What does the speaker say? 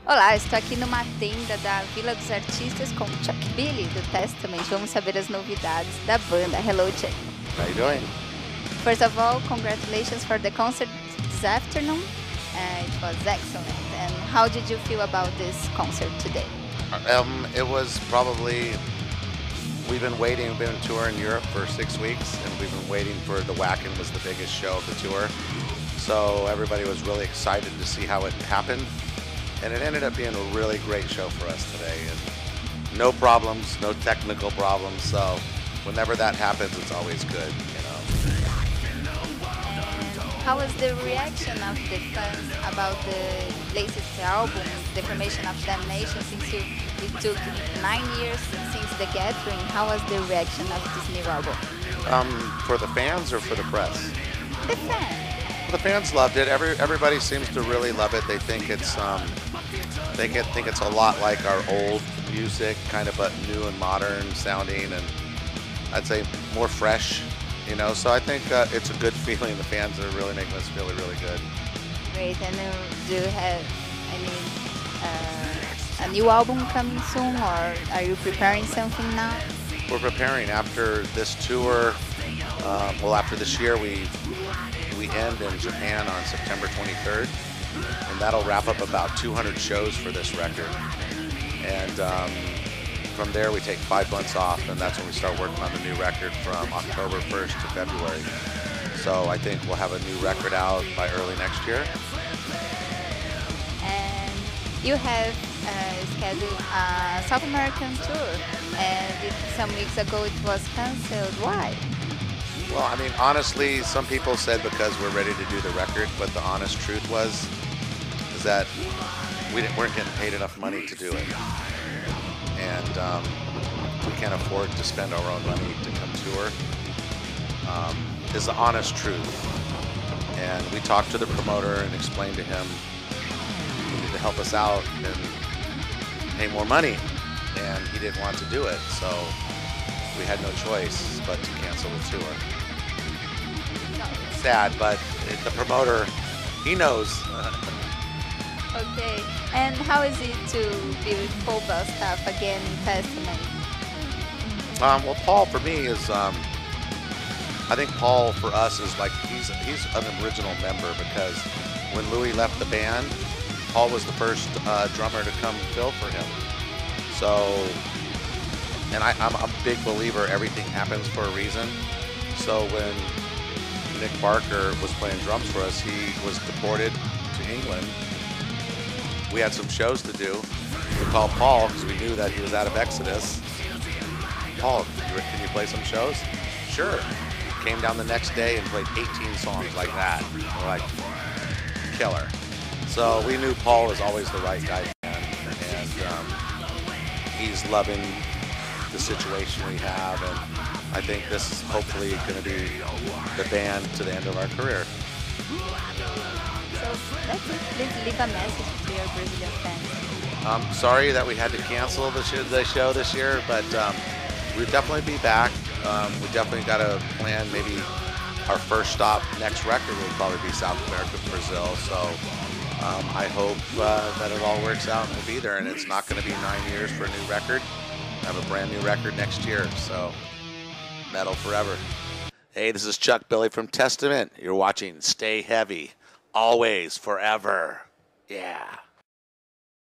Olá, estou aqui numa tenda da Vila dos Artistas com Chuck Billy do Testament. Vamos saber as novidades da banda. Hello, Chuck. How you doing? First of all, congratulations for the concert this afternoon. It was excellent. And how did you feel about this concert today? It was probably, we've been waiting, we've been on tour in Europe for 6 weeks, and we've been waiting for the Wacken was the biggest show of the tour. So everybody was really excited to see how it happened. And it ended up being a really great show for us today. And no problems, no technical problems. So whenever that happens, it's always good, you know. And how was the reaction of the fans about the latest album, The Formation of Damnation, since it took 9 years since the gathering? How was the reaction of this new album? For the fans or for the press? The fans. The fans loved it. Everybody seems to really love it. They think it's think it's a lot like our old music, kind of but new and modern sounding, and I'd say more fresh, you know. So I think it's a good feeling. The fans are really making us feel really good. Great. And do you have a new album coming soon, or are you preparing something now? We're preparing after this tour. Well, after this year, we end in Japan on September 23rd, and that'll wrap up about 200 shows for this record. And from there, we take 5 months off, and that's when we start working on the new record from October 1st to February. So I think we'll have a new record out by early next year. And you have scheduled a South American tour, and some weeks ago it was canceled. Why? Well, I mean, honestly, some people said because we're ready to do the record, but the honest truth is that we weren't getting paid enough money to do it. And we can't afford to spend our own money to come tour, is the honest truth. And we talked to the promoter and explained to him he needed to help us out and pay more money. And he didn't want to do it, so we had no choice but to cancel the tour. Sad, but the promoter, he knows. Okay, and how is it to be with Paul Bostaph again in Testament? Well, Paul for me is, I think Paul for us is like, he's an original member, because when Louis left the band, Paul was the first drummer to come fill for him. So, and I'm a big believer everything happens for a reason. So when Nick Barker was playing drums for us, he was deported to England. We had some shows to do. We called Paul because we knew that he was out of Exodus. Paul, can you play some shows? Sure. Came down the next day and played 18 songs like that. We're like, killer. So we knew Paul was always the right guy, and he's loving the situation we have, and I think this is hopefully going to be the band to the end of our career. So let's leave a message to your Brazilian fans. Sorry that we had to cancel the show this year, but we'll definitely be back. We definitely got to plan maybe our first stop, next record will probably be South America, Brazil. So I hope that it all works out and we'll be there, and it's not going to be 9 years for a new record. I have a brand new record next year, so metal forever. Hey, this is Chuck Billy from Testament. You're watching Stay Heavy, always, forever. Yeah.